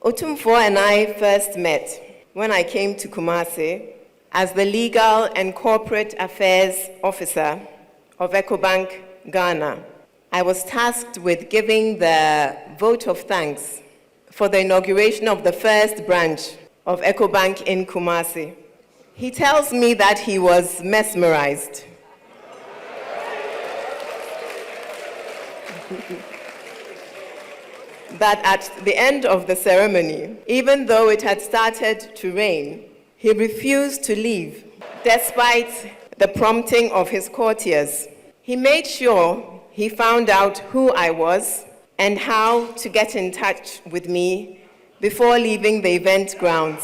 Otumfour and I first met when I came to Kumasi as the Legal and Corporate Affairs Officer of EcoBank Ghana. I was tasked with giving the vote of thanks for the inauguration of the first branch of EcoBank in Kumasi. He tells me that he was mesmerized. That at the end of the ceremony, even though it had started to rain, he refused to leave, despite the prompting of his courtiers. He made sure he found out who I was and how to get in touch with me before leaving the event grounds.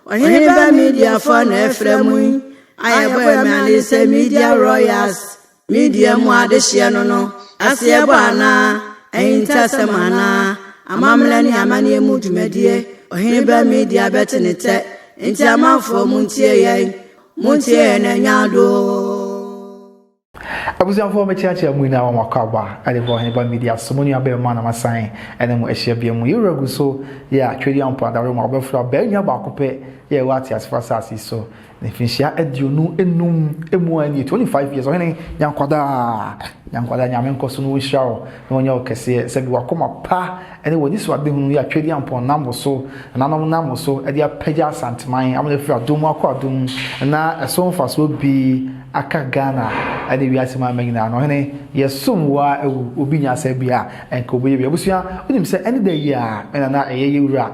Oheneba Media for Efremu. I boy say Media Royals. Media mo adehye no. Asiebo ana, entasemana. Amamlani amane mu dwumadie. Oheneba Media betenete. Enti amanfo muntie ye. Muntie na nyado. Abuzianfo mechiachi amuna wa makaba ade bo Oheneba Media so moni abe ma na masan ene mo ehia bia mu yuragu so ya twedi ampa da ro be fra ba nya ba kope ye wati asfasasi so ne finhia aduonu enum emu ani 25 years ohene nyankwada nyame nkoso no wishao na onya okese se bi wakoma pa ene woni so ade hunu ya twedi ampa nambo so nanom nambo so ade apagya santeman amle fra domu akwa dum na eso mfa so bi aka Ghana ade wi asema manyina no hene yesumwa obi nya se bia enko obi bia busua onim se ene da yi a ena na eyewura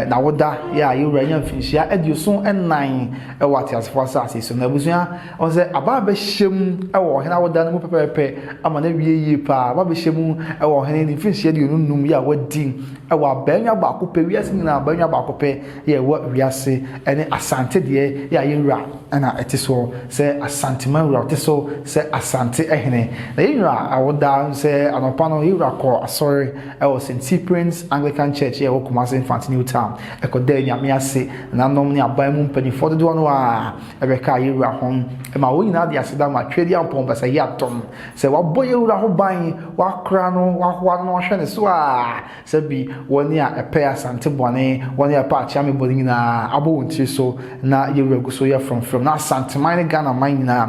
na woda ya yewura nya finhia aduson enan ewati asfo asase so na busua on se aba ba hyem ewo hena woda no pepepe ama na wie yi pa aba ba hyem ewo hene ni finhia de onunum ya wadi ewo abanya ba kope wi ase na abanya ba kope ye wo wi ase ene asante de ya yewura ana etiso se asante man so se asante ehene na yira awoda se anopano yira ko asori e was in Cyprian's Anglican Church here Kumasi Infant New Town e ko de nyame ase na nom ni aban mu mpani for do no a e be ka yira hon e ma wo nyina de aseda ma twedi ampon ba se yatom se wa boy yira ho ban wa kra no wa ho no hwe ne so a se bi woni a e pe asante bone woni a pa cha me bodi nyina abo wonti so na yira guso ya from na asante man Ghana man nyina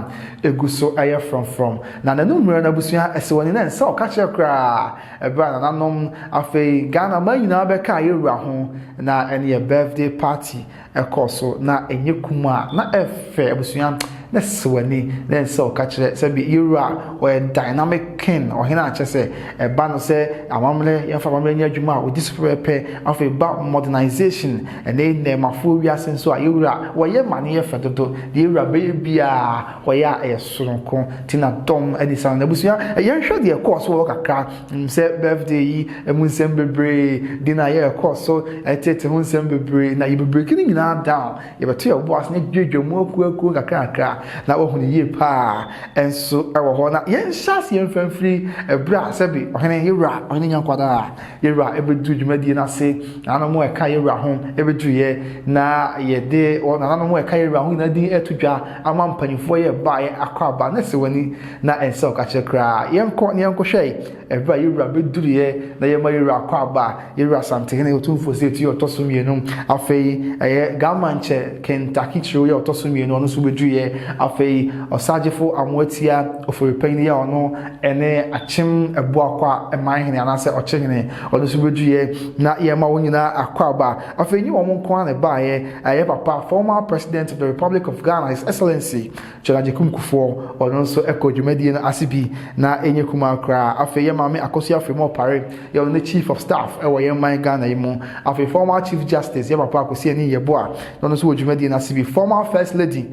eguso aye from na numero na busua ese woni na nsa o ka kire kra e bra na nanom afei Ghana man nyina be ka yewura ho na ene birthday party e course na enye kuma na efe busua na sewani na nsa o ka kire se bi yewura o dynamic king o hina ache se e ba no se amamle ye fa amamle nya adwuma o dispepe afei ba modernization ene ne mafo wi asenso a yewura wo ye mane ye fedodo de yewura be bia wo ya sonko tina dom edison na busia yenhwe de course wo kakra se birthday yi emunsem bebre dina ye course so etete hunsem bebre na yebebre kini nyina down ye beto ye boss na dwedwemu akuaku kakra na wo hunu ye pa enso ewo ho na yenhyase yemfamfiri ebra sebi ohene yewura ohene nyankwada yewura ebedu dwumadi na se anomo eka yewura ho ebedu ye na ye de ona anomo eka yewura ho na din etudwa ama mpanifo ye ba akwaba na se wani na ense okache kra yenko hwe ebra yewura beduriye na yema yewura akwaba yewura santene Otumfour se ti otosumienu afei gamanche Kentucky chiro ye otosumienu ono so beduriye afei osagefo amwatia oforipan ya ono ene achim ebu akwa emanhene anase ochehene ono so beduriye na yema wonyina akwaba afei nyi wo monko na ba ye papa former president of the Republic of Ghana, His Excellency Otumfour ono so dwumadie na asibi na enye kuma kra afei ye mame akosia fremo pare ye ono chief of staff e wo ye man Ghana yimu afei former chief justice ye papa akosia ni yebo a ono so dwumadie na asibi former first lady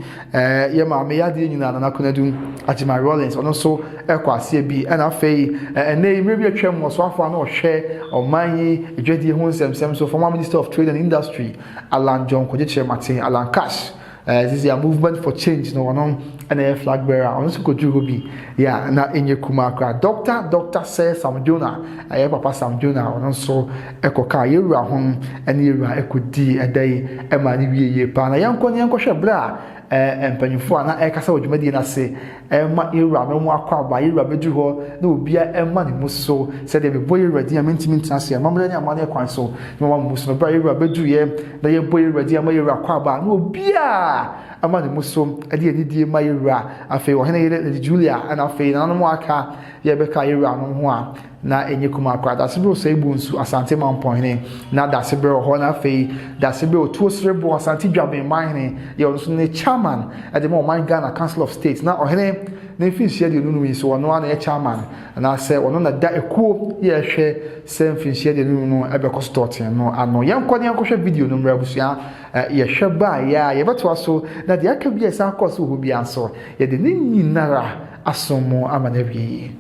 ye mame ya de nyina na konadu Ajima Rollins ono so kwasia bi na afei ene imrebi atwam wo so afo na ohwe omanyi edwadie hu nsemsem so former minister of trade and industry Alan John Kojeche Martin Alan Cash this is a movement for change no one and a flag bearer on so could you be yeah na in your kumakra doctor says Sam Jonah I have papa Sam Jonah on so ekoka yewura hon and yewura ekodi a day e ma ni wie pa na yanko hwe bra empanyufo na ekasa odwumadi na se ma yewura no mu akwa ba yewura bedu ho na obia ma ne muso said the boy ready amintimi ntase mamra ni amane kwan so na muso bra yewura bedu ye na ye boy ready ama yewura kwa ba na obia ama ne muso ade ani die ma yewura afei wo hene yele Julia and afei na no mu aka ye beka yewura no ho a na enye kuma akwa da sebe so ebu nsu asante mampon ne na da sebe ho na afei da sebe otu serebo asante dwaben man ne ye onso ne chairman at the moment Ghana Council of State na ohene na finsia de nunu so ono na chairman na se ono na da ekuo ye hwe se finsia de nunu no ebe ko start no ano yanko hwe video no mra busua ye hwe ba ya ye beto aso na de aka bi esa akoso ho bi anso ye de ni nyinara asomo amana bi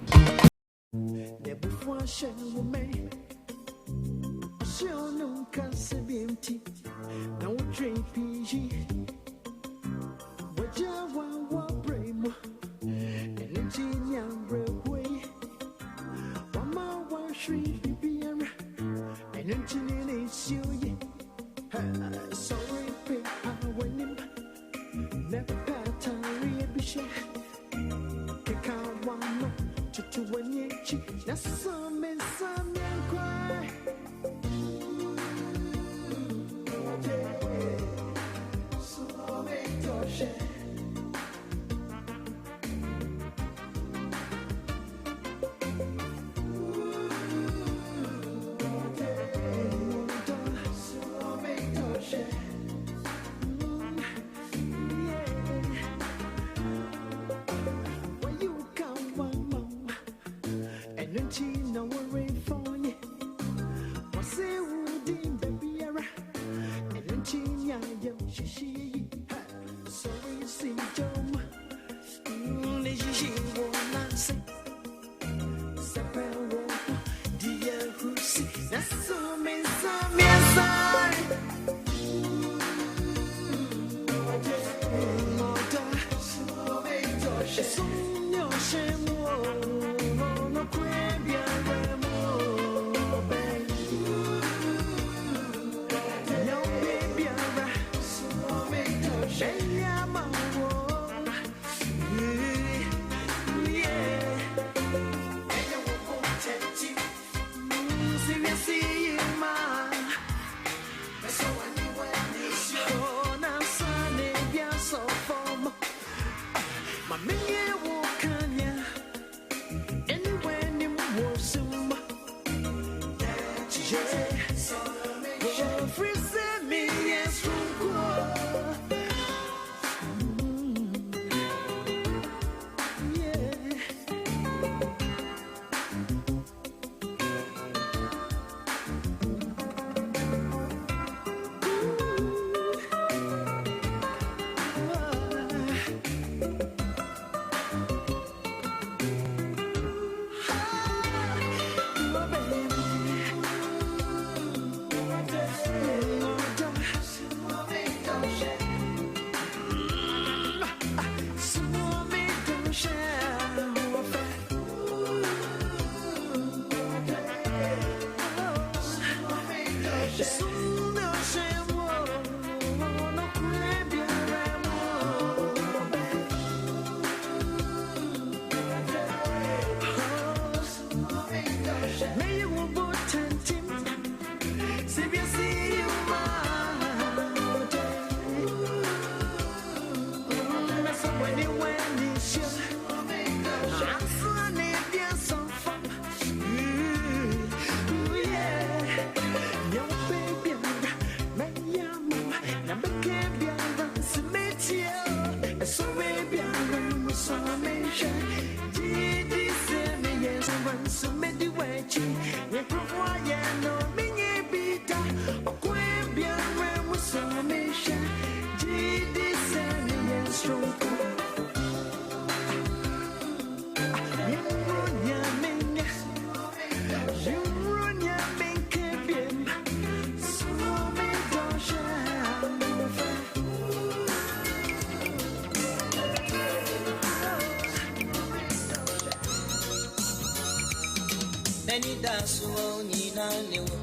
Nani dasu ni na newo.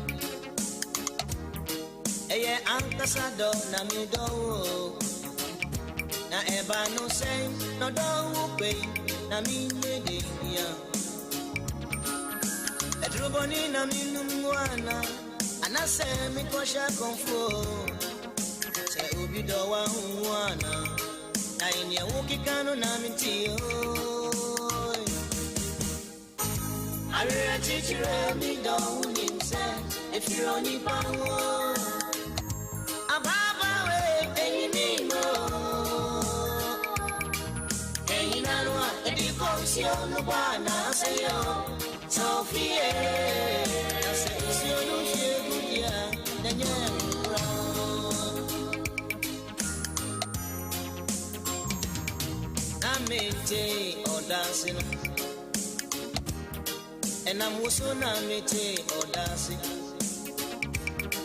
Eye ankasado na mi do. Na eba no say no do pe na mi ne ya. Edroboni na mi numwana anase mi kosha konfo. Se obi do wa huwana na ine wukikano na mi tio. Arira chichire mi do unimse if you only power. Ababa we enimo. Enanwa edikosio no bana sayo. Sophie asio no shegudia nanyamura. Amete odasino. And I'm also not meeting or dancing.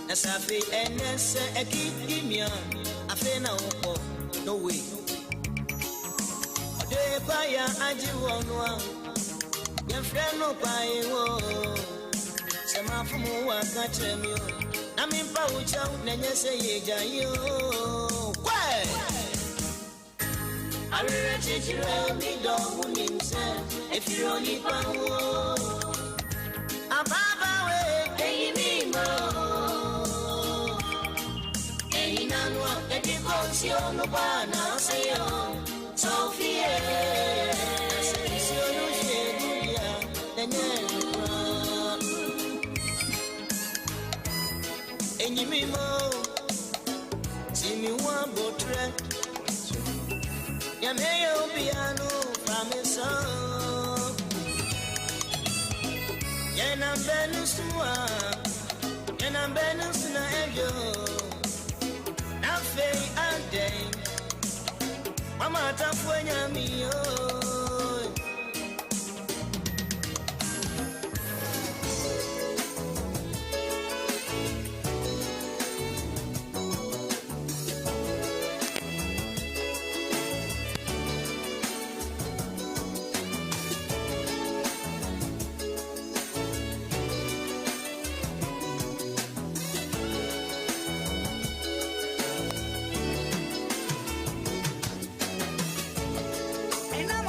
As I feel and as I keep me on, I feel no way. The fire I do on one. Your friend no buy one. Some of them will catch me. I'm in pouch out and you say, you. Why? I will teach you me don't himself if you only power. Ababa we enimo. Enanwa edikosio no bana sayo. Sophie asio no shegudia nanyamura. Enyimimo timi wa botre. Yameyo piano famisa. Yenam benuswa, yenam benusna eyo. Na fei ande, mama tafwenya miyo. And I'm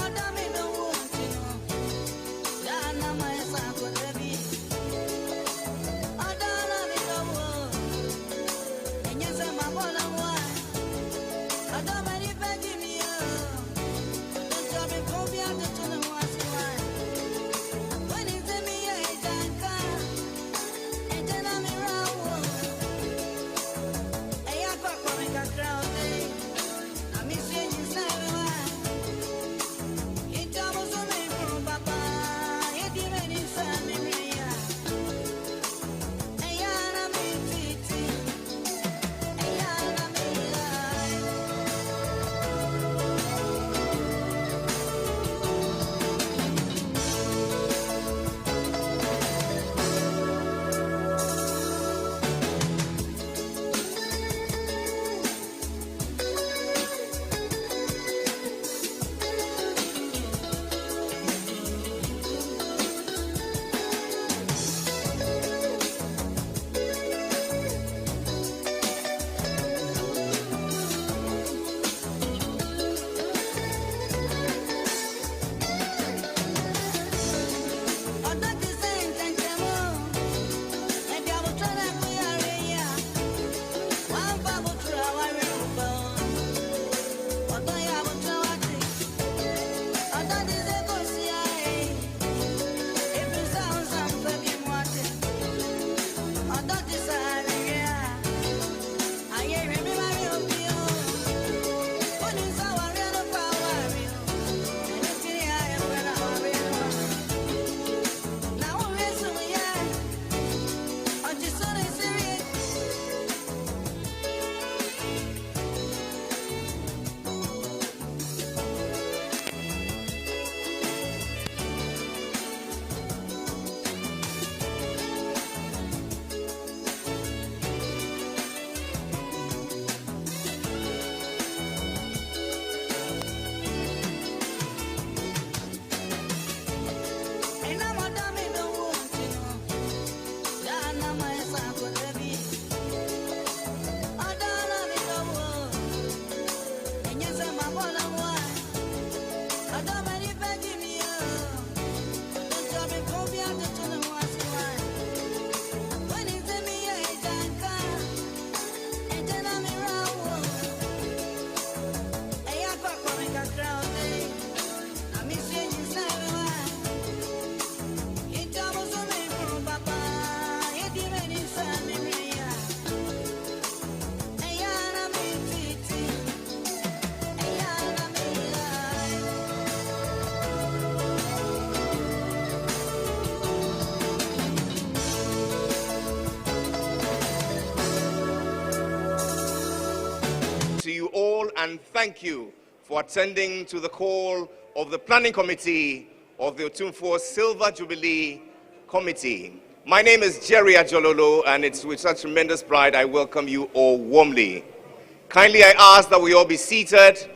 and thank you for attending to the call of the Planning Committee of the Otumfour Silver Jubilee Committee. My name is Jerry Ajololo, and it's with such tremendous pride I welcome you all warmly. Kindly I ask that we all be seated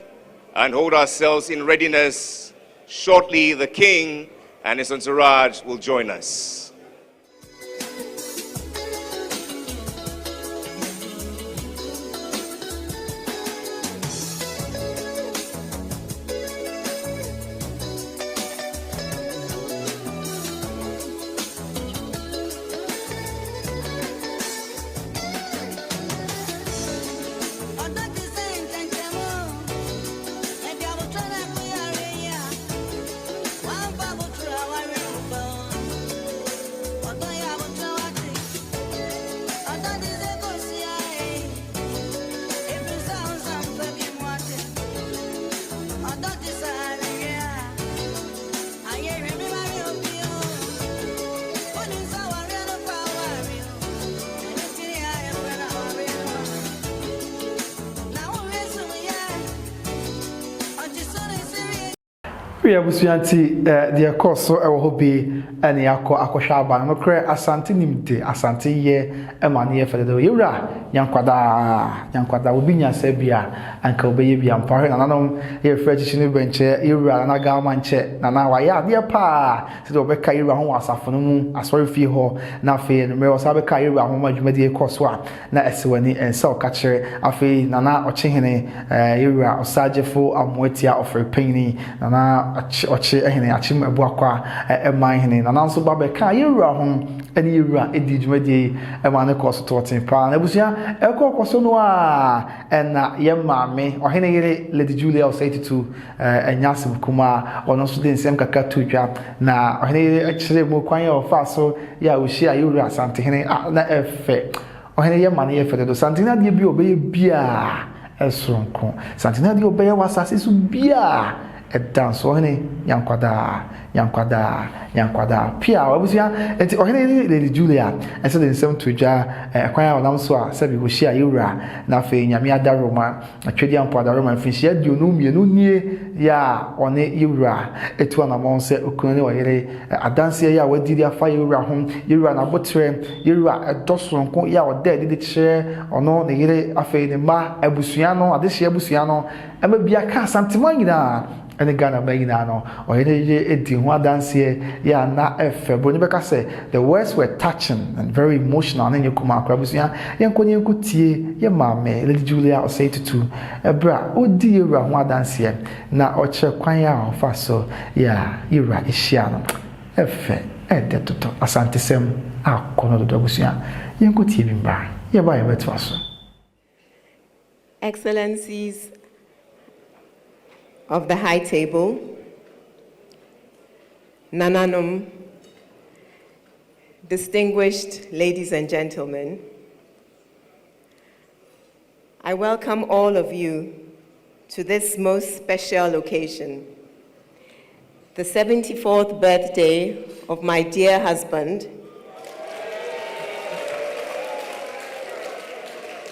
and hold ourselves in readiness. Shortly, the King and his entourage will join us. We have Suyanti, the course so I will be any akosha no cre asante nimde asante ye emane for the yura yankwada obi nya sebia anka obeye bia mpare na nanom ye fresh chini benche yura na ga manche na na wa ya de pa se do be kai yura ho asafo no mu asori fi ho na fe no me osa be kai yura ho madwumade course a na esewani ensa okachere afi na na ochihene yura osagefo amoetia of repeni na oche ehene achim ebuakwa eman hene na nanso ba be ka yewura ho ene yewura edi dwumade emane course to pa na busia ekokoso no a na ye maame ohene yere Lady Julia Osei-Tutu enyasem kuma ono so de nsem kaka tudwa na ohene yere akire mu kwan ya ofa so ya ohia yewura asante hene na efe ohene ye mane ye fe do santina de bi obeye bia esronko santina de obeye wasase so bia dance ohene yankwada pia wabusia enti ohene Lady Julia ense de nsem tudwa kwan ya onam so a sabi ho hia yewura na fe nyame adaroma atwedi ampo adaroma finhia dionu mienu nie ya one yewura etu anamon se okunne oyere adanse ya wadiri afa yewura ho yewura na botre yewura edosronko ya oda de kire ono ne yere afa ne ma abusua no adehia abusua no ema bia ka santimanyina ene Ghana bayina no oyere edi ho adanse ya na efe boni beka say the words were touching and very emotional na nyekuma akrabusia yenkonye nkutie ye maame Lady Julia Osei-Tutu ebra odi yewura ho adanse na oche kwan ya ofa so ya yewura ehia no efe ede toto asante sem akono do abusia yenkutie bimba ye ba ye betwa so. Excellencies of the high table, Nananum, distinguished ladies and gentlemen, I welcome all of you to this most special occasion, the 74th birthday of my dear husband,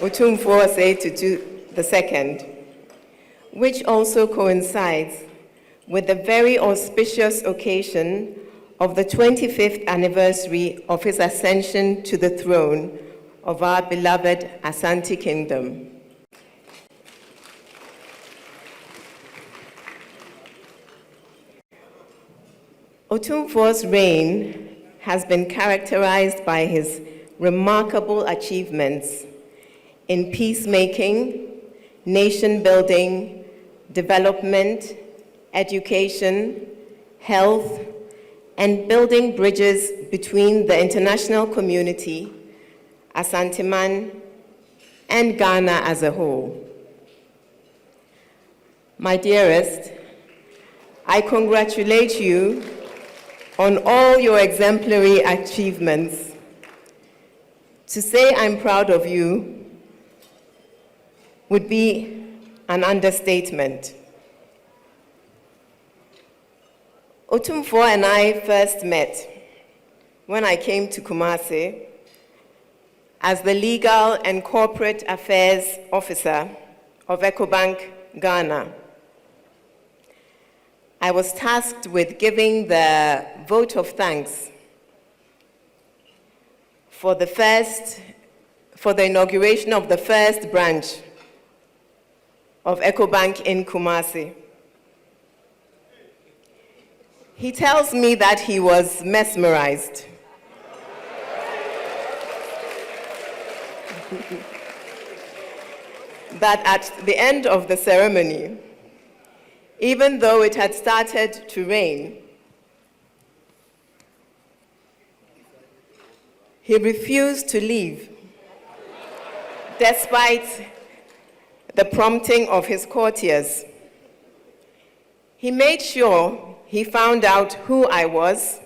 Otumfour Osei-Tutu II, which also coincides with the very auspicious occasion of the 25th anniversary of his ascension to the throne of our beloved Asante Kingdom. Otumfour's reign has been characterized by his remarkable achievements in peacemaking, nation building, development, education, health, and building bridges between the international community, Asanteman, and Ghana as a whole. My dearest, I congratulate you on all your exemplary achievements. To say I'm proud of you would be an understatement. Otumfour and I first met when I came to Kumasi as the Legal and Corporate Affairs Officer of EcoBank Ghana. I was tasked with giving the vote of thanks for the inauguration of the first branch of EcoBank in Kumasi. He tells me that he was mesmerized. That at the end of the ceremony, even though it had started to rain, he refused to leave, despite the prompting of his courtiers. He made sure he found out who I was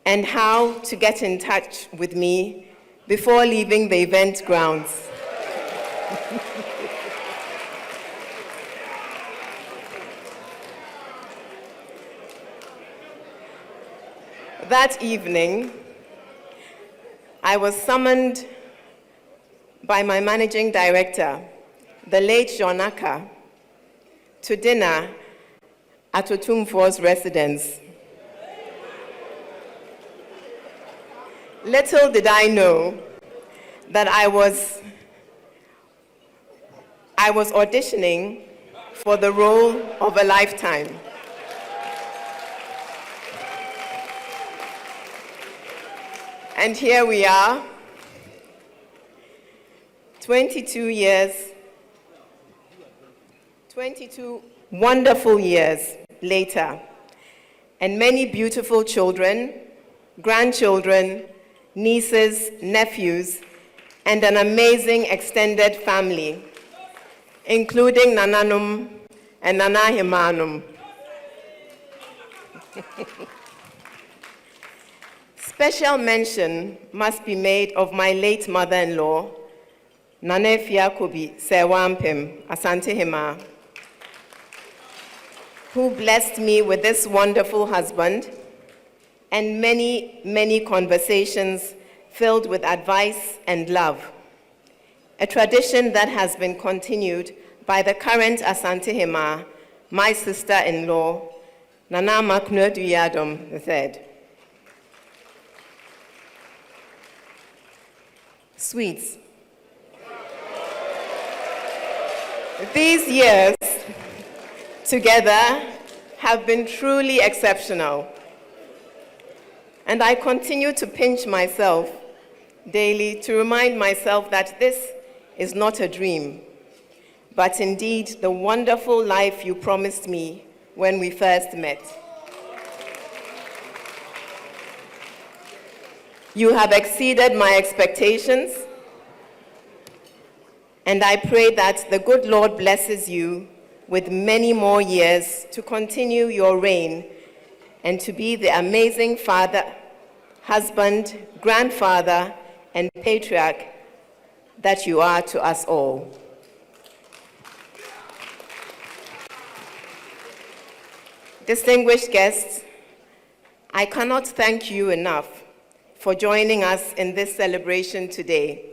and how to get in touch with me before leaving the event grounds. That evening, I was summoned by my managing director, the late Jonaka, to dinner at Otumfour's residence. Little did I know that I was auditioning for the role of a lifetime. And here we are, 22 wonderful years later, and many beautiful children, grandchildren, nieces, nephews, and an amazing extended family, including Nananum and Nanahimanum. Special mention must be made of my late mother-in-law, Nanefia Kobi Sewampem Asantehema, who blessed me with this wonderful husband and many, many conversations filled with advice and love, a tradition that has been continued by the current Asantehema, my sister-in-law, Nana Maknodu Yadom III. Sweets. These years together have been truly exceptional, and I continue to pinch myself daily to remind myself that this is not a dream, but indeed the wonderful life you promised me when we first met. You have exceeded my expectations, and I pray that the good Lord blesses you with many more years to continue your reign and to be the amazing father, husband, grandfather, and patriarch that you are to us all. Distinguished guests, I cannot thank you enough for joining us in this celebration today.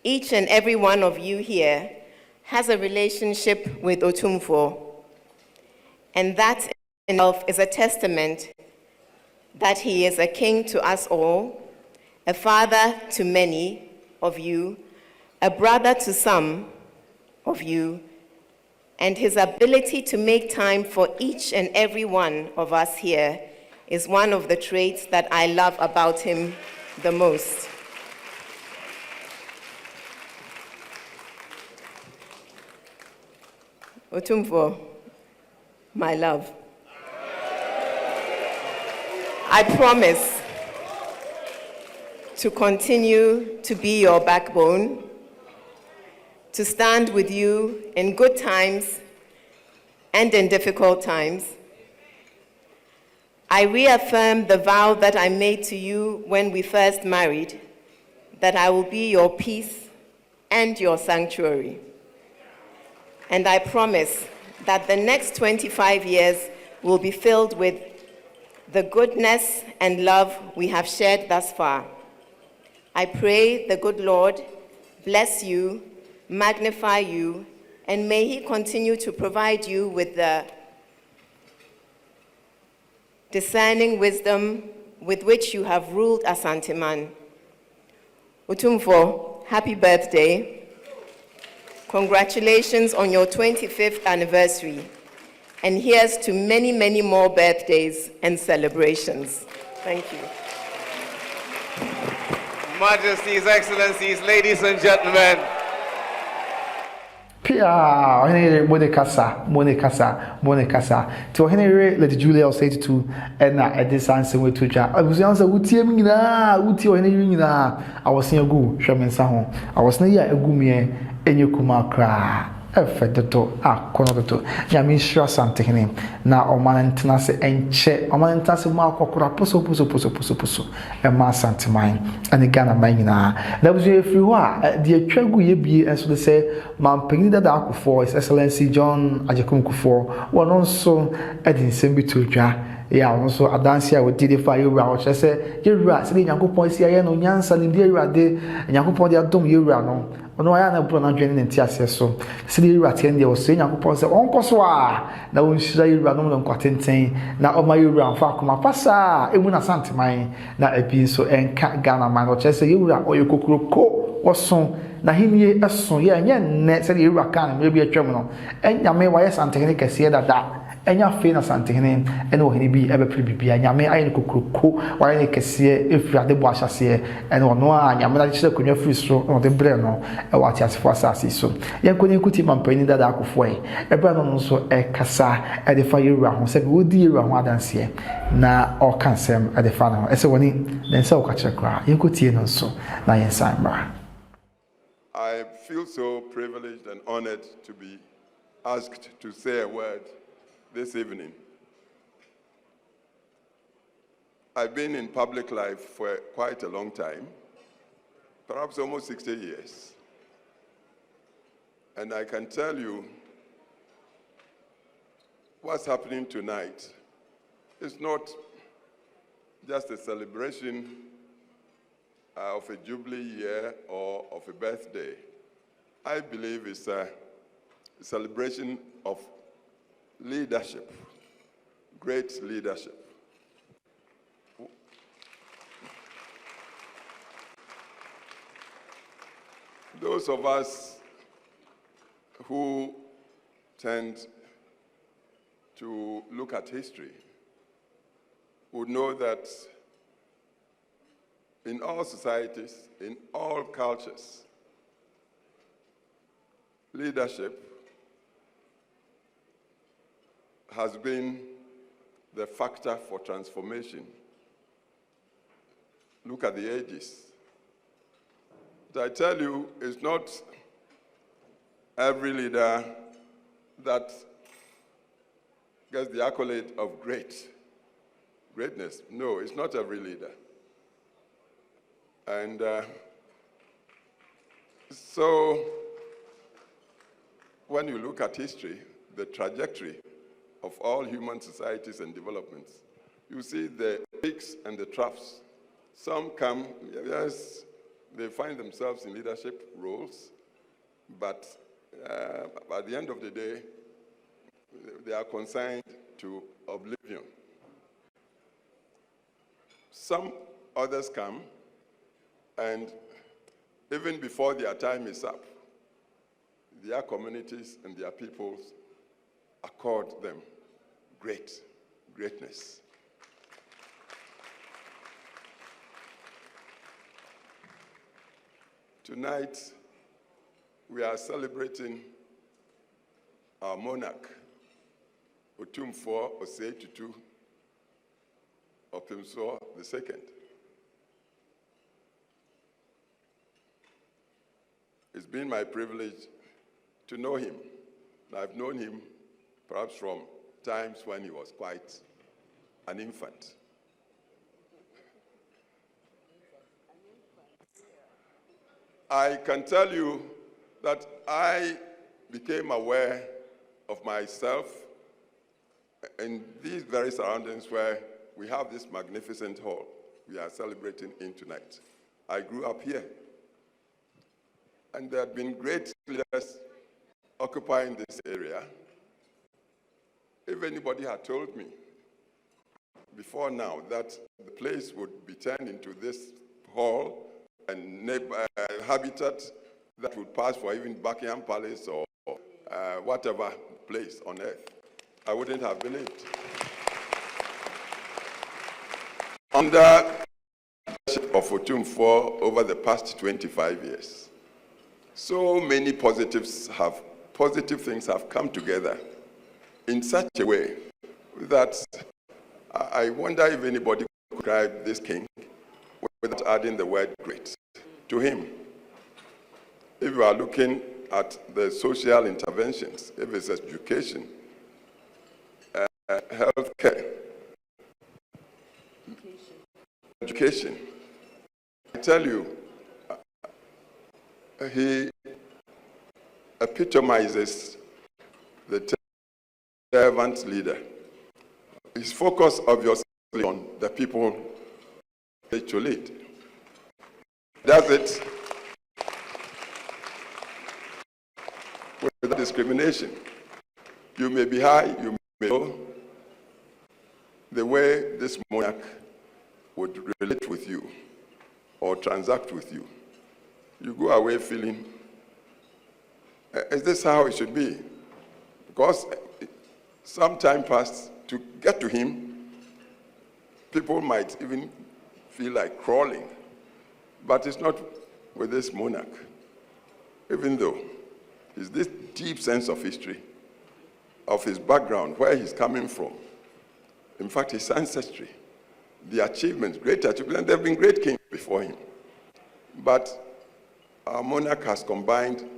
Each and every one of you here has a relationship with Otumfour, and that in itself is a testament that he is a king to us all, a father to many of you, a brother to some of you, and his ability to make time for each and every one of us here is one of the traits that I love about him the most. Otumfour, my love, I promise to continue to be your backbone, to stand with you in good times and in difficult times. I reaffirm the vow that I made to you when we first married, that I will be your peace and your sanctuary. And I promise that the next 25 years will be filled with the goodness and love we have shared thus far. I pray the good Lord bless you, magnify you, and may He continue to provide you with the discerning wisdom with which you have ruled Asanteman. Otumfour, happy birthday. Congratulations on your 25th anniversary. And here's to many, many more birthdays and celebrations. Thank you. Majesties, Excellencies, ladies and gentlemen. Pia, Ohenere Monekasa. To Ohenere, Lady Julia say to and this answer with Tuja. I was answer Uti Ohenere. I was near Goo, Shaman Sahon. I was near a Gumie, and you Kumakra. Efedoto konodoto nyame hira santehene na omanentena se enche omanentena se ma kokora poso e ma santeman ani Ghana man nyina na buzu efiri ho a de atwagu ye bie enso de se mampani dada akofo His Excellency John Ajekum Kufuor wono nso edin sembi todwa ya also adansi a wodi de fa yewura o chese yewura se de Nyankopon si aye no nyansa ne de yewura de Nyankopon de adom yewura no ono aya na bro na dwene ne ntiase so se de yewura te ne o se Nyankopon se onkoso a na wonhyira yewura no no kwatenten na oma yewura mfa akoma pasa emu na santeman na ebi so enka Ghana man o chese yewura oyekokuroko oson na himie eson ye nya ne se de yewura kan me bi atwam no enyame wa ye santehene kese dada enya fe na santehene ene ohene bi ebe pribibia nyame aye kokroko wa ye kese efrade bo ahyase ene ono a nyame na kyerɛ konwa free so no de bre no e wa tiasefo asase so yenkoni nkuti mampani dada akofo ebe no so e kasa e de fa yewura ho se bi wodi yewura ho adanse na o kansem e de fa no e se woni den se o ka kyerɛ kra yenkuti no so na yensan mra. I feel so privileged and honored to be asked to say a word this evening. I've been in public life for quite a long time, perhaps almost 60 years. And I can tell you what's happening tonight is not just a celebration of a jubilee year or of a birthday. I believe it's a celebration of leadership, great leadership. Those of us who tend to look at history would know that in all societies, in all cultures, leadership has been the factor for transformation. Look at the ages. But I tell you, it's not every leader that gets the accolade of greatness. No, it's not every leader. And so when you look at history, the trajectory of all human societies and developments, you see the peaks and the troughs. Some come, yes, they find themselves in leadership roles, but at the end of the day, they are consigned to oblivion. Some others come, and even before their time is up, their communities and their peoples accord them greatness. Tonight, we are celebrating our monarch, Otumfour Osei-Tutu Otumfour II. It's been my privilege to know him. I've known him perhaps from times when he was quite an infant. I can tell you that I became aware of myself in these very surroundings where we have this magnificent hall we are celebrating in tonight. I grew up here. And there have been great leaders occupying this area, if anybody had told me before now that the place would be turned into this hall and habitat that would pass for even Buckingham Palace or whatever place on earth, I wouldn't have believed. Under the leadership of Otumfour over the past 25 years, so many positive things have come together in such a way that I wonder if anybody could describe this king without adding the word great to him. If you are looking at the social interventions, if it's education, healthcare, education, I tell you, he epitomizes the servant leader. His focus obviously on the people to lead. Does it without discrimination. You may be high, you may be low. The way this monarch would relate with you or transact with you, you go away feeling, is this how it should be? Because some time passed, to get to him, people might even feel like crawling. But it's not with this monarch. Even though it's this deep sense of history, of his background, where he's coming from. In fact, his ancestry, the achievements, great achievements, and there have been great kings before him. But our monarch has combined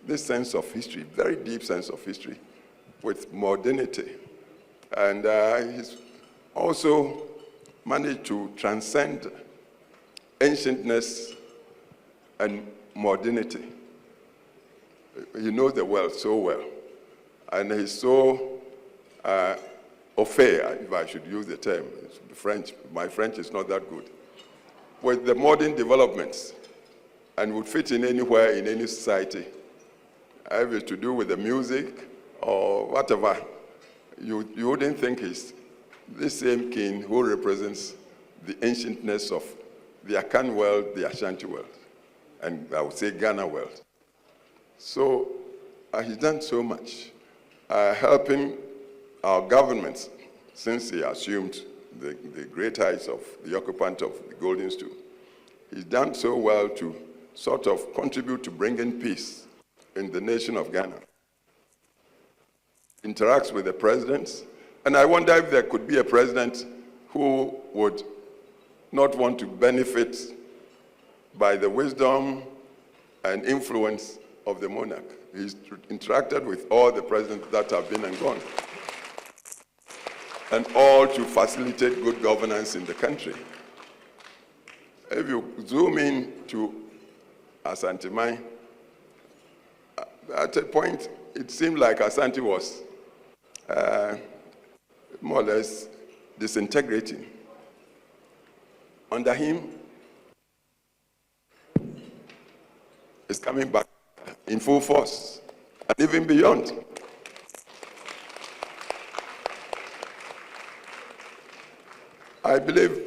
this sense of history, very deep sense of history, with modernity. And he's also managed to transcend ancientness and modernity. He knows the world so well. And he's so au fait, if I should use the term, French. My French is not that good. With the modern developments, and would fit in anywhere, in any society. If it's to do with the music or whatever, you wouldn't think he's the same king who represents the ancientness of the Akan world, the Ashanti world, and I would say Ghana world. So he's done so much, helping our governments since he assumed the great heights of the occupant of the Golden Stool. He's done so well to sort of contribute to bringing peace in the nation of Ghana. Interacts with the presidents, and I wonder if there could be a president who would not want to benefit by the wisdom and influence of the monarch. He's interacted with all the presidents that have been and gone, and all to facilitate good governance in the country. If you zoom in to Asante Mai, at a point, it seemed like Asante was more or less disintegrating. Under him, it's coming back in full force, and even beyond. I believe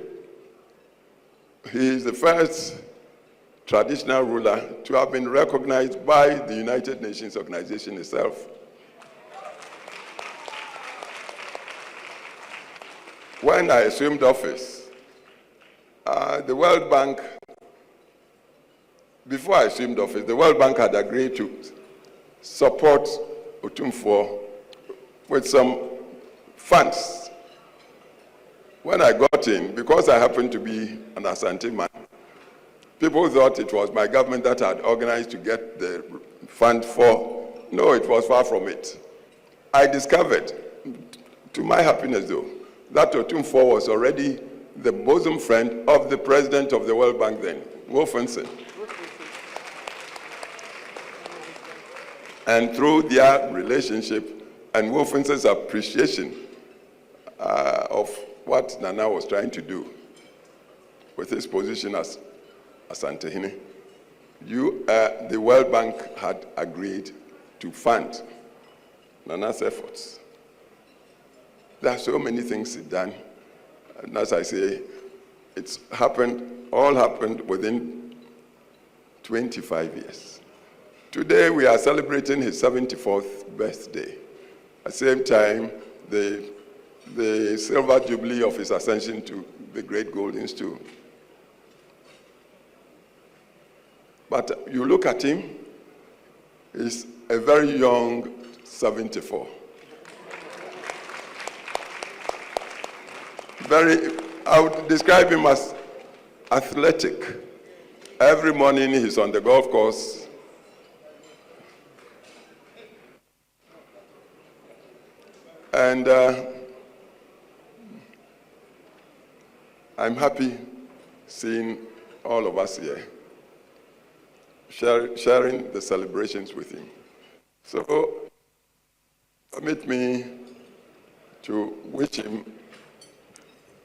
he is the first traditional ruler to have been recognized by the United Nations organization itself. When I assumed office, the World Bank, before I assumed office, the World Bank had agreed to support Otumfour with some funds. When I got in, because I happened to be an Asante man, people thought it was my government that had organized to get the fund for. No, it was far from it. I discovered, to my happiness though, that Otumfour was already the bosom friend of the president of the World Bank then, Wolfenson. And through their relationship and Wolfenson's appreciation of what Nana was trying to do with his position as Asantehene, the World Bank had agreed to fund Nana's efforts. There are so many things done, and as I say, all happened within 25 years. Today we are celebrating his 74th birthday. At the same time, the silver jubilee of his ascension to the great golden stool. But you look at him, he's a very young 74. I would describe him as athletic. Every morning he's on the golf course. And I'm happy seeing all of us here, sharing the celebrations with him. So, permit me to wish him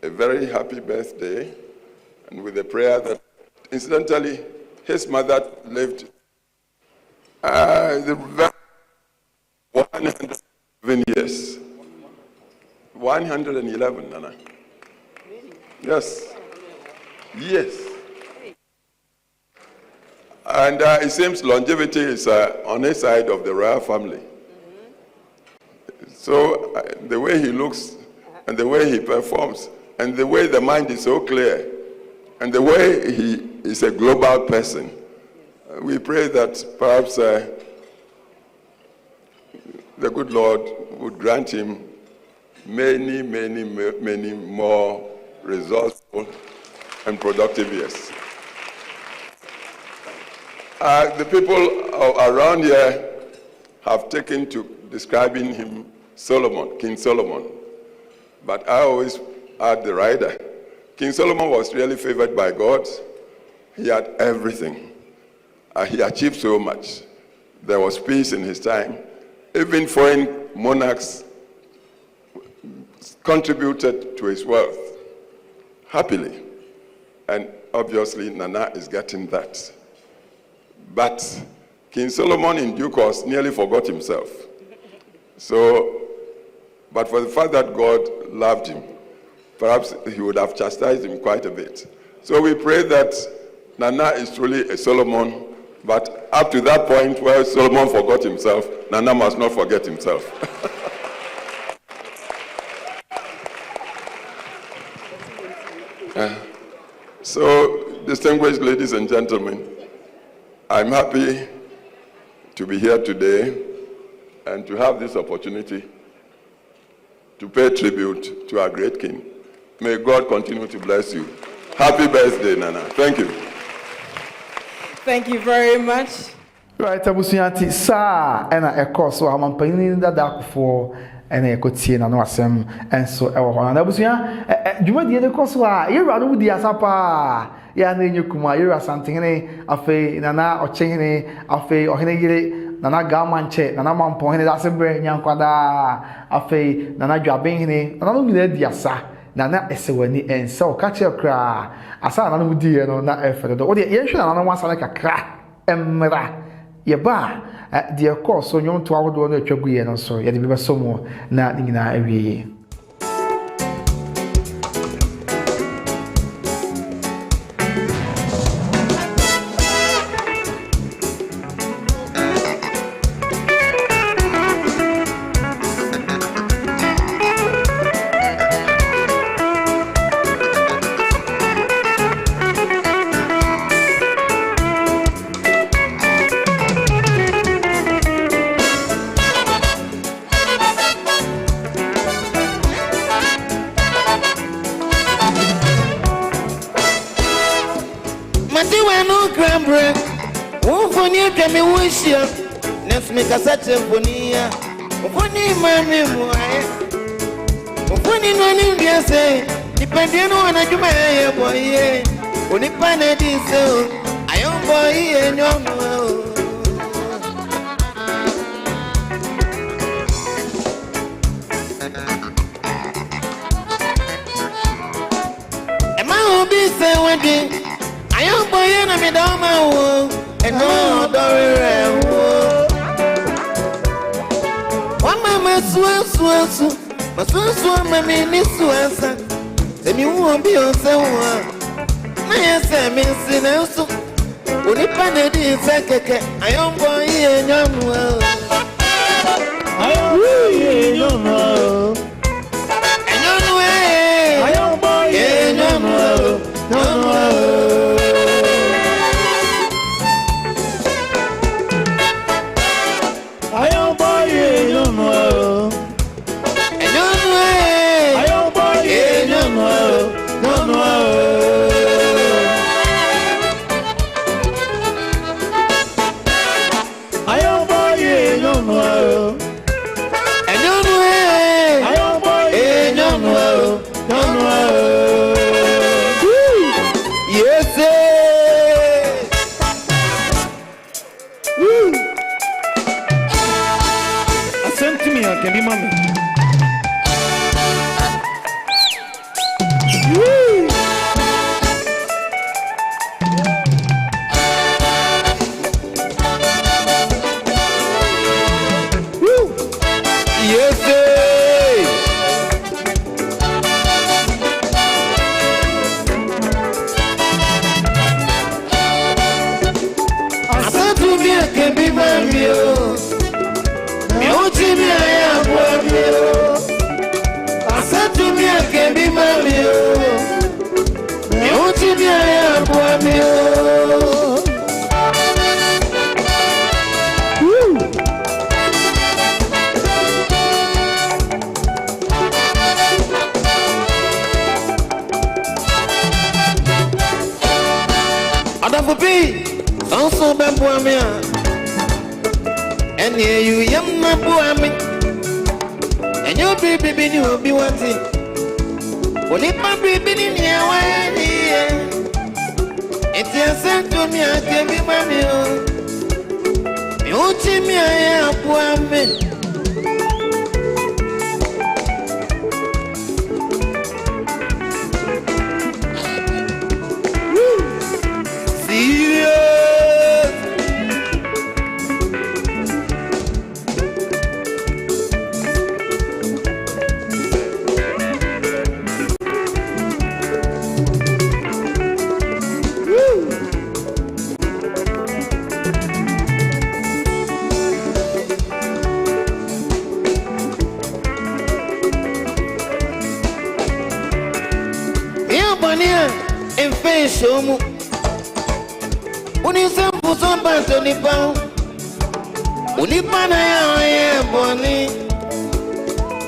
a very happy birthday, and with a prayer that, incidentally, his mother lived 111 years. 111, Nana. Yes. Yes. And it seems longevity is on his side of the royal family. So the way he looks and the way he performs and the way the mind is so clear and the way he is a global person, we pray that perhaps the good Lord would grant him many, many, many more resourceful and productive years. The people around here have taken to describing him Solomon, King Solomon. But I always add the rider. King Solomon was really favored by God. He had everything. He achieved so much. There was peace in his time. Even foreign monarchs contributed to his wealth happily. And obviously, Nana is getting that. But King Solomon, in due course, nearly forgot himself. But for the fact that God loved him, perhaps he would have chastised him quite a bit. So we pray that Nana is truly a Solomon, but up to that point where Solomon forgot himself, Nana must not forget himself. So, distinguished ladies and gentlemen, I'm happy to be here today and to have this opportunity to pay tribute to our great king. May God continue to bless you. Happy birthday, Nana. Thank you. Thank you very much. Right, abusuanti sa ena ekoso amampani dada for ena ekotie na no asem enso ewo ho na abusuan dwumadi de koso a yewura no di asapa ya na enyekuma yewura santene afi nana ochehene afi ohene yire nana gamanche nana mampo hene da sembre nyankwada afi nana dwaben hene nana no nyina di asa nana esewani ensa o kache kra asa nana mu di ye no na efere do o de ye hwe nana no asana kakra emra yeba de course so nyonto awodo no atwagu ye no so ye de beba somo na nyina awie. Make a such a bonia. Funny mammy, funny no India say, depending on a Jumaya boy, only planet is so. I am boy and young. Am I be say wedding? I am boy and I'm a dama and no, Dory. swear, but so, my mean is to answer. Then you won't be on someone. My Sammy, so. When you find it in Sakaka, I am boy and young well. I am boy and young well. And young way, I am boy and young well. Young well. I am boy and young well. And young way, I am boy and young well. Young well. Can be mommy. Yes, I said to me, I can be mommy. I said to me, I can be mommy. You to me, I am mommy. Ada fupi, sanso bembo amia. And here you yam na boami. And your baby will be wanting. Well, if my baby in here, why here? It's your son to me, I can be mommy. You see me, I am boami. In face, when you say for some bad to the pound, when you pan I am bonny,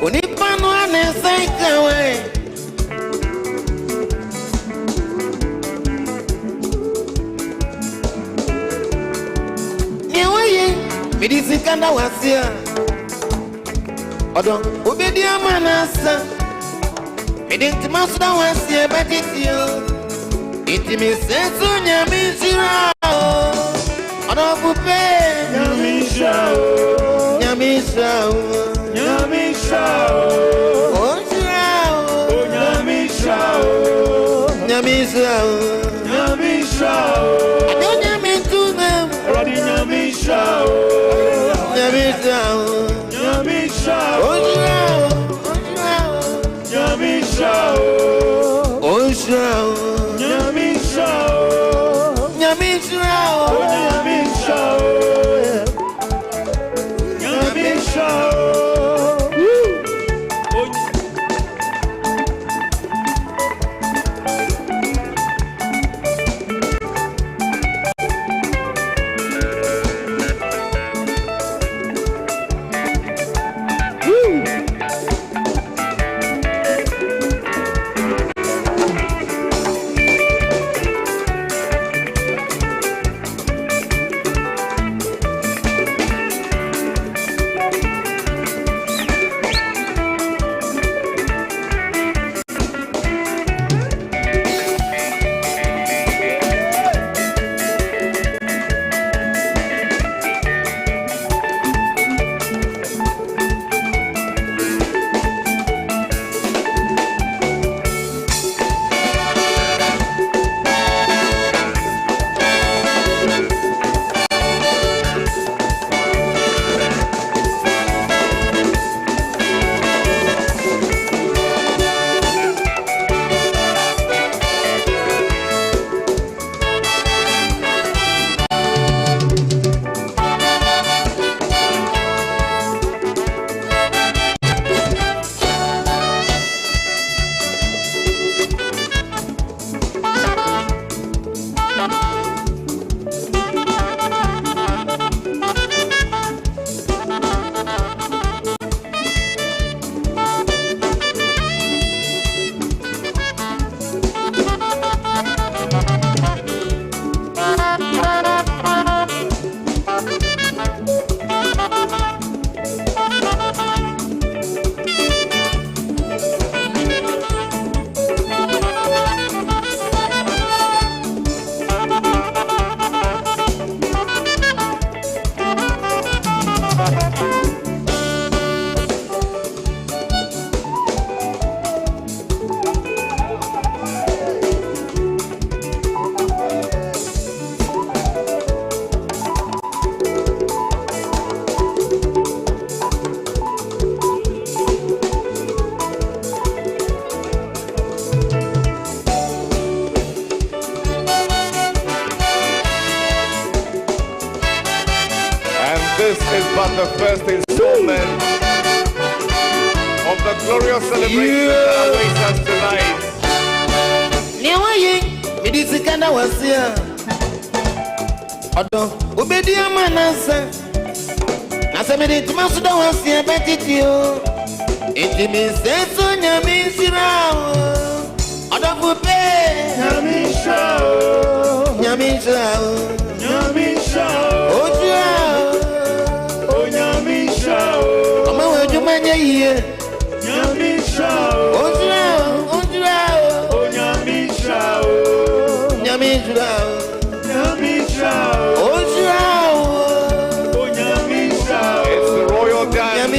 when you pan one and say away. Me this is kind of what's here. Odo, obedi amanasa. Me didn't master what's here, but it's you. It me says so nyamishira. Odo pupe nyamisha. Nyamisha. Nyamisha. Ojira. Nyamisha. Nyamisha. Nyamisha. Nyamisha, Nyamisha, Nyamisha, Nyamisha, Nyamisha, is but the first installment of the glorious celebration that awaits us tonight. Midizikana was here. Odo, Ubedia Manasa. Nasamedi Masuda was here, Betitio. It means that's on your Misirao. Odo Pupe, Yamisha, Yamisha, Yamisha, Oh, Yamisha, Oma, you man here. Yamisha, Oh, it's the royal dance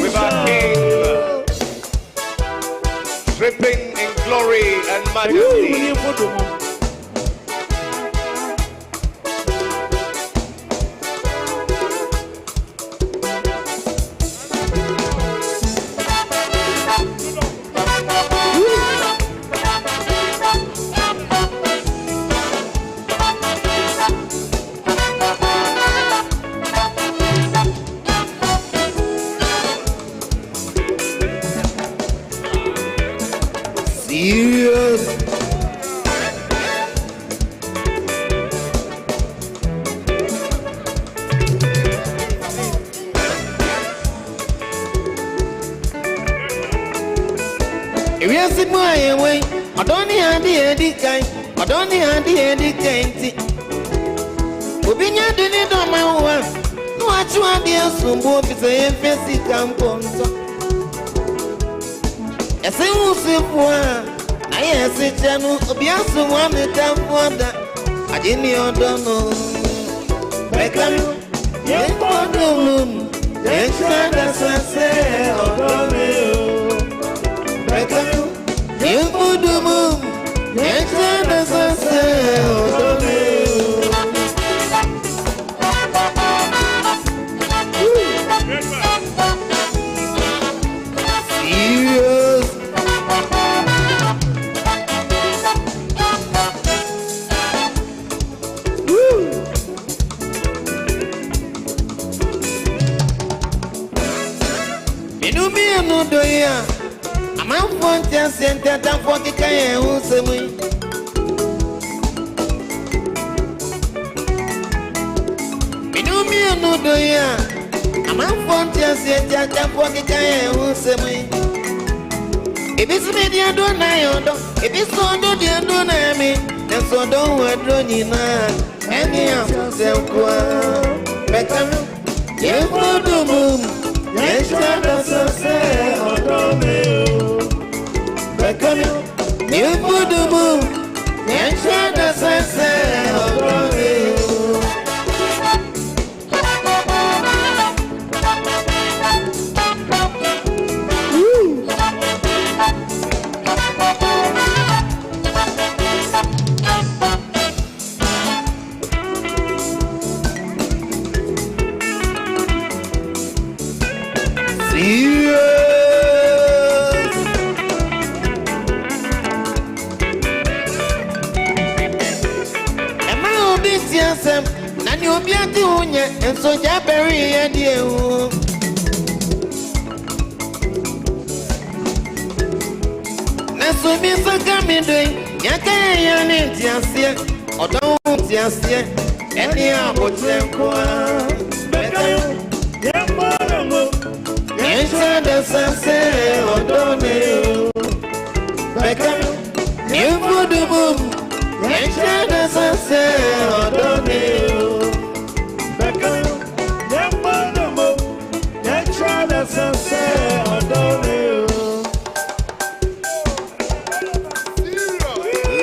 with our king, dripping in glory and majesty.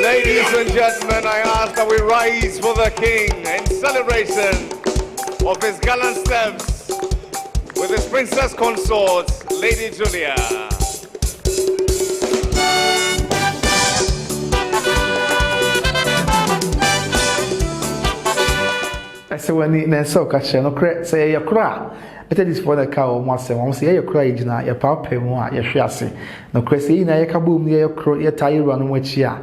Ladies and gentlemen, I ask that we rise for the king in celebration of his gallant steps with his princess consort, Lady Julia. I say when you so catch no credit say your cry. Better this for the cow once and say your cry na your papa mo a your hwe ase. No credit say na your kaboom your tie run which ya.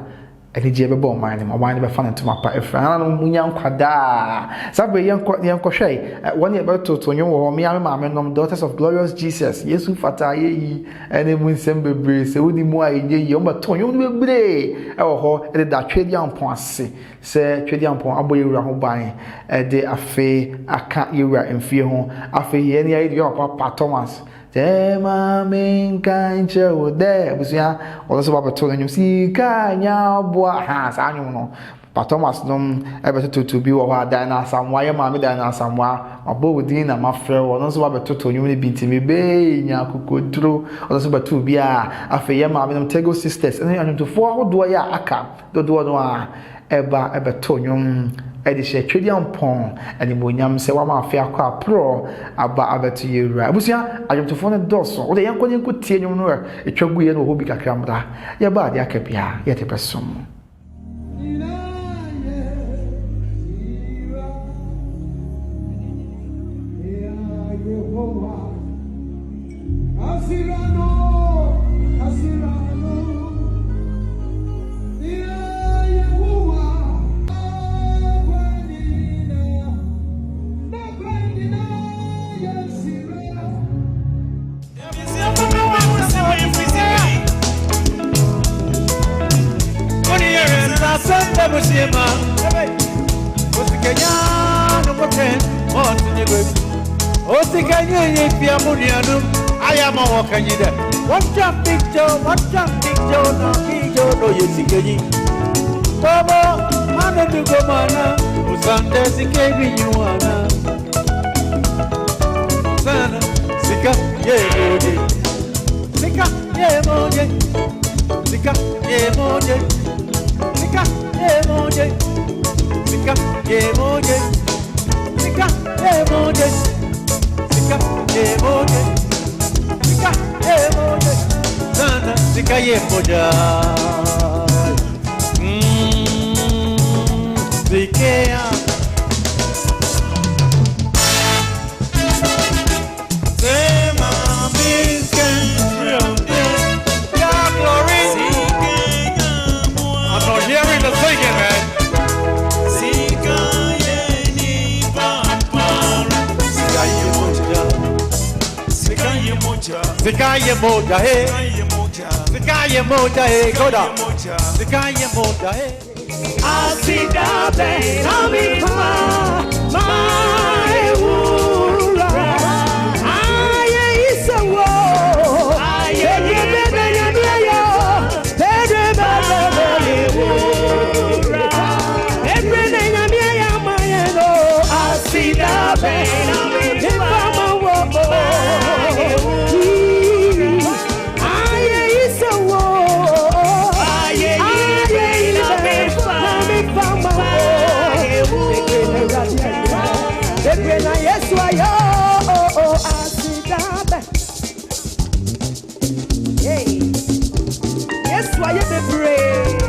Any jebbo mine, my wine be fun to my friend, young quada. Sabre young crochet, 1 year about to you or me, I'm daughters of glorious Jesus. Yes, who fata ye, and then when Sember breeze, so the more ye, but to you will be. Oh, that trade young points, say, trade young point, Abu Rahu buying a day affair, I can't you were in fear home. After any idea of Papa Thomas. Tema main kancha wo there busia also baba to you see kanya boa ha sa anyu no Pa Thomas nom ebe to bi wo ha dan na samwa ma me dan na samwa abo wodin na mafre wo no so ba to nyu ne bintimi be nya kokodro also ba to bi a afa ye ma me nom Tego sisters ene anyu to fo ahodo ya aka dodo no a ebe to nyu edi she twedian pon ani monyam se wa ma afia kwa pro aba abetu yewura abusia ajomtofo ne doso wo de yanko tie nyum no etwagu ye no hobi kakra mda ye ba de akapia ye te pesom I am a walking in there. What jump picture, no, yes, Bobo, Mana to go mana, Usanda, Sikabi, you wanna. Sana, Sika, yeah, Moje. Sika, yeah, Moje. Sika, yeah, Moje. Sika, yeah, Moje. Sika, yeah, Moje. Sika, yeah, Moje. Sika, yeah, Moje. Sika, yeah, Moje. Sana, Sika, yeah, Moje. Sikea Sema misken God glory I'm not hearing the singing, man. Sika yeni papa Sika yemoja Sika yemoja Sika yemoja hey Sika yemoja hey go down Sika yemoja hey Asidabe Namima Maewura Aye Isawo Aye Bebe Nyamiayo Bebe Maewura Bebe Nyamiaya Mayeno Asidabe Namima Aye Isawo Aye yes, why oh, Asidabe. Hey, yes, why you be brave?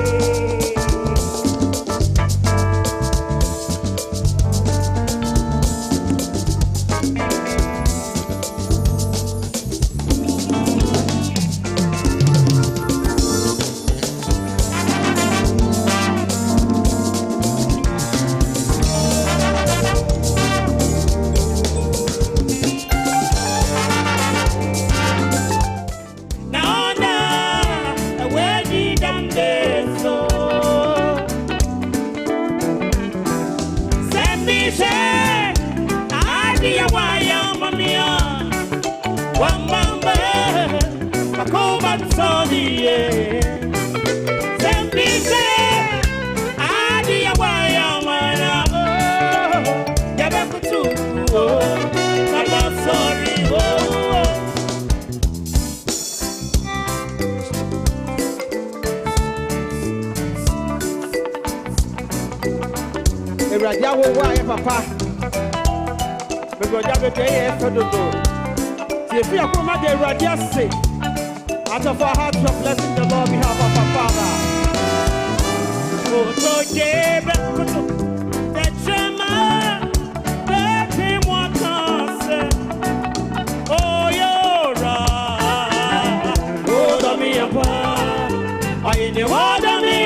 Radia wo wa papa because that be here for do if you come at the radia say out of our heart of blessing the Lord we have our Father oh so jebe the chema let him walk us oh yora oh do me apa I in the water me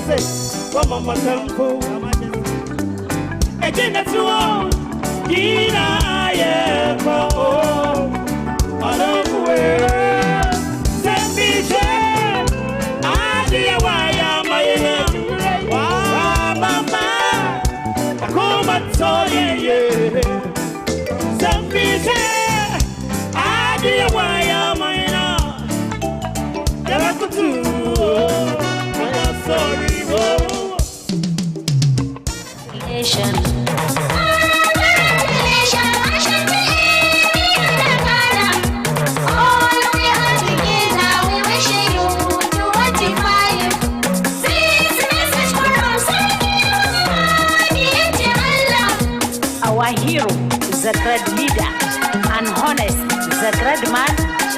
say, come on, my temple. Again, that's all. Dina, yeah, oh, I don't wear. Send me, I dear, why am I in? Why, mama, I come and tell you, send me, I dear, why am I in? Never could do, I'm sorry, Nation. Our hero, the great leader, and honest, the great man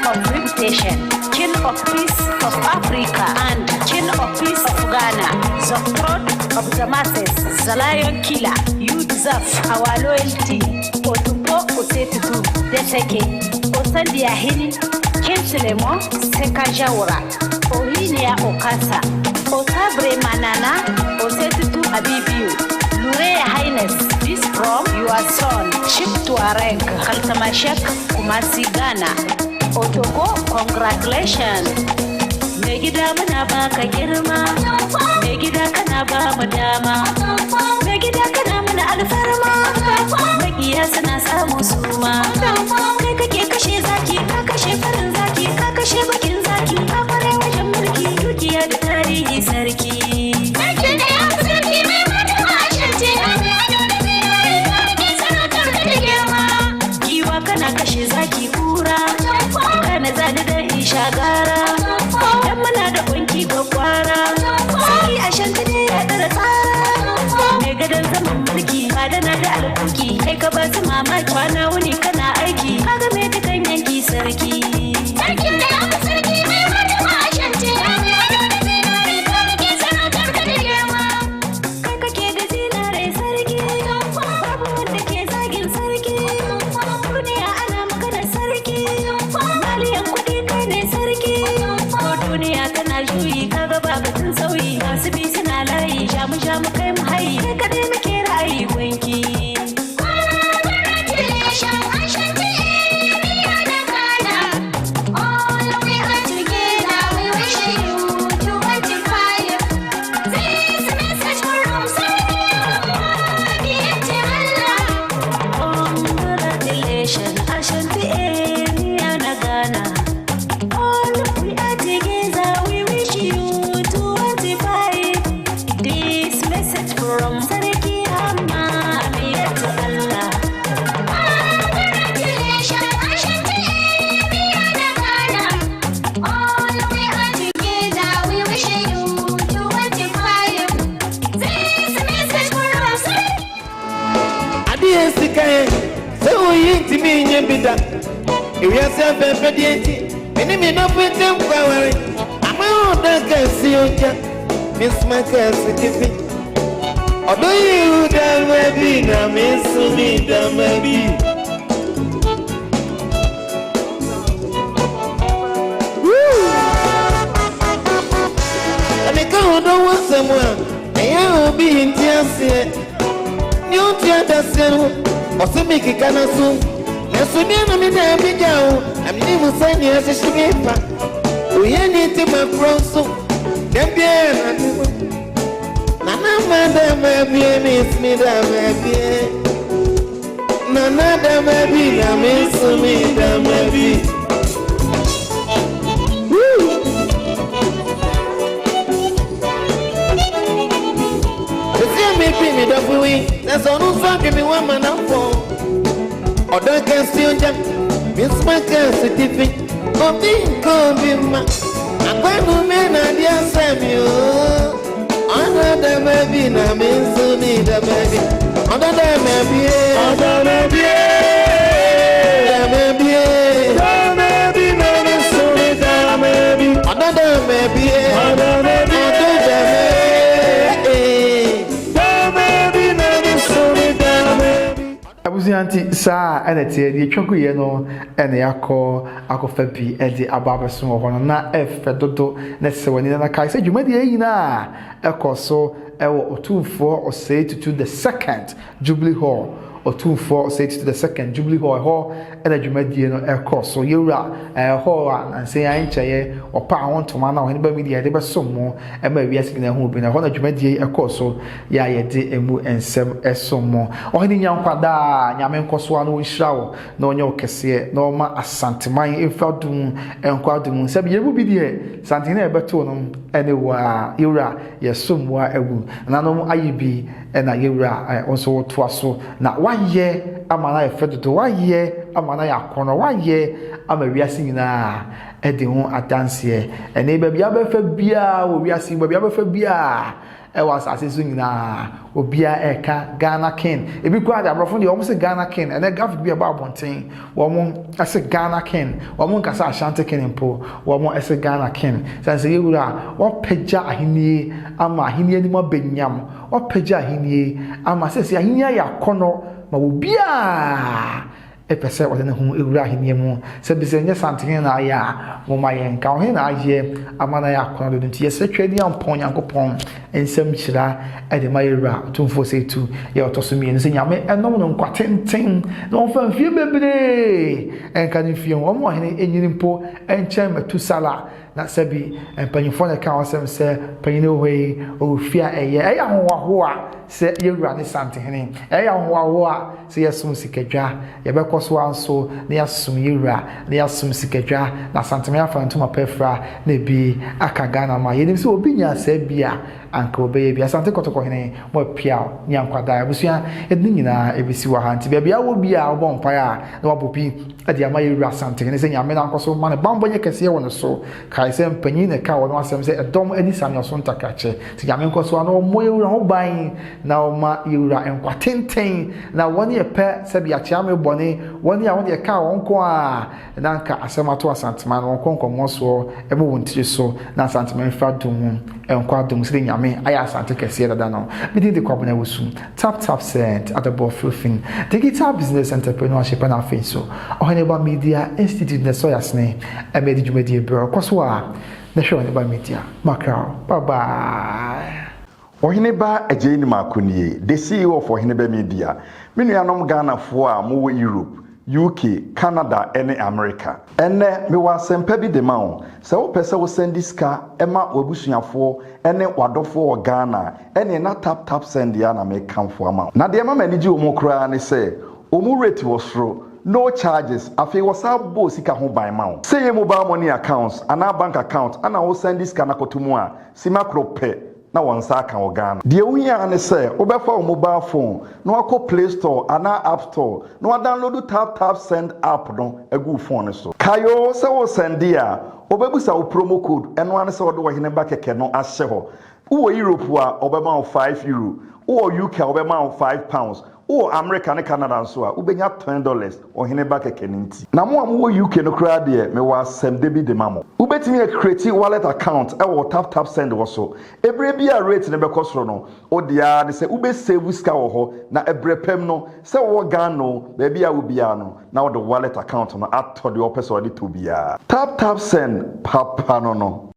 of reputation, king of peace of Africa and king of peace of Ghana, the throat of the masses, the lion killer. You deserve our loyalty. Otumfour Osetutu, Deseke, Osandia Hini, Kenselemo, Sekajawara, Ohinia Okasa, Otabre Manana, Osetutu Abibiu, Lure Highness. This from your son, Ship Tuareg, Kaltamashek, Kumasi Ghana. Otogo, congratulations. Megida Manaba Kagirma, Megida Kanaba Madama, Megida Kanamana Alfarma, Megiasana Samusuma, Kaka Shizaki, Kaka Shefaranzaki, Kaka Shebakinzaki, Apare Wajamurki, Yukia the Tari Sarki. Zaki kura kana zani da ishagara dan muna da kunki gwakwara sai a shanta ne ya dara tsara me gadan zaman mulki madana da alkuki kai ka ba su mamaki kwana wuni kana aiki kaga me dukan yanki sarki sarkin da ya fi sarki mai mutuwa a shanta kai kake da zinare sarki babu wanda ke zagin sarki duniya maliyan kuɗi kai ne sarki ko duniya tana juyi kaga ba batun sauyi masu bi suna layi jamu kai mu hayi kai kadai muke ra'ayi gwanki If you have a pendiente, any me no put them power. I'm out of Cassioja, Miss Macas, give me. Although you done maybe, now Miss me, done maybe. And I can't know what someone, I will be in tears. You try to sell, or to make a can assume. Nesuniana mi na bijao, amni musani asishigepa. Uyeni tima proso, dembie na tiwa. Nana mada mabie miss mi da mabie. Nana da mabi na miss mi da mabi. Esi mi pi mi da fuwi, neso nufa kimi wa manafo. Odo Cassioja, Miss Macas, Tiffy, Obima, Aquanu Mena, dear Samuel. Honor the baby, na Miss me the baby. Honor the baby, honor the baby, the baby, no, the sorry, the baby. Honor the baby, honor the baby, no, the sorry, the baby. Anti sa enete di twaku ye no ene yakọ akọfa bi ede ababeso ho no na efe dodo na se wani na kai se dwumadi yi na ekoso ewo Otumfour osei to the second Jubilee Hall Otumfour osei to the second Jubilee Hall ho ene dwumadi no ekoso yewura ho an se yan cheye opa awon toma na Oheneba Media de beso mo e ma wiase gina hu bi na ho na dwumadi ekoso ya ye de emu ensem esomo ohini nyankwada nyame nkoso anu nhirawo na onye okese na oma asanteman efadum enkwadum se bi yebu bi de santene ebeto no ene wa yewura yesomwa ewu nanom ayibi na yewura onso toaso na waye amana efedodo waye amana yakono waye amawiase nyina ede ho adanse ene bia befa bia wo wiase bia befa bia was asese nyina obia eka Ghana king ebi kwa da brofo de omo se Ghana king ene graphic bia ba bonten wo mo ase Ghana king wo mo nkasa Ashanti king mpo wo mo ase Ghana king sanse yewura wo pagya ahenie ama ahenie ni mo benyam wo pagya ahenie ama sese ahenie ya kono ma wo bia epese wode ne hu ewura ahenie mu se bi se nye santene na ya wo ma ye nka ho na aye amana ya kono do nti ye se twani ampon yankopon ensem chira ede ma yewura Otumfour se tu ye otosumi ne se nyame enom no nkwatenten no fa mfie bebre enka ne fie wo mo hene enyini mpo enchem matu sala na sabi empanyifo na ka wasem se panyine hoyi ofia eye ahowaho a se yewura ne santene ahowaho a se yesum sikadwa ye bekoso anso ne yasum yewura ne yasum sikadwa na santene afantuma pefra na bi aka Ghana ma yenim se obi nya se bia anka obeye bia sante kotoko hene mo pia nyankwada abusua ednyina ebisi wa hanti bia wo bia obon paya na wabopi ade ama yewura santene se nyame na nkoso ma ne bambonye kese wo no so kai se mpanyin ne ka wo no asem se edom ani samyo so ntakache se nyame nkoso ano mo yewura ho ban na o ma yewura enkwatenten na woni epe se bia chiame bone woni a woni ka won ko a na nka asemato asantema no konko mo so ebe wontiri so na asantema mfa dum enkwadum se nyame aya asante kese dada no midi de kwabona wusu tap send at the bofrufin the guitar business entrepreneurship na afenso Oheneba Media Institute ne so yasne e medi dwumadi bro kwaso a na hwe Oheneba Media makao bye bye. Oheneba Ejeni Makunie, the CEO of Oheneba Media. Minuanom Ghana fo a mo Europe, UK, Canada, and America. Ene me wa sempa bi de ma wo. Se wo pese wo send ska ema obusuafo ene wadofo wo Ghana. Ene na tap send ya na me kamfo ama. Na de ma mani ji omo kura ne se, omu rate was through. No charges. Afi wasabo sika ho ban ma wo. Say your mobile money accounts, ana bank account, ana wo send ska na kotumu a, sima krope. Na wansa kan Ghana. De wuya ne se obefa o mobile phone no akọ Play Store ana App Store no download tap send app no egu phone ne so. Kayo se wo send dia obebusa o promo code eno ane se wo do Oheneba keke no ahye ho. Wo Europe a obema o €5, wo UK obema o £5. Oh, America and Canada so ubenya $10 Oheneba keke nti. Na mo am wo UK no kra de me wa sem debi de mamo. Ubetimi create wallet account e wo tap send wo so. Ebre bia rate ne bekosoro no. O dia de se ube save ska wo ho na ebre pem no se wo Ghana no be bia wo bia no na wo the wallet account no atto de opese wo de to bia. Tap send papa no.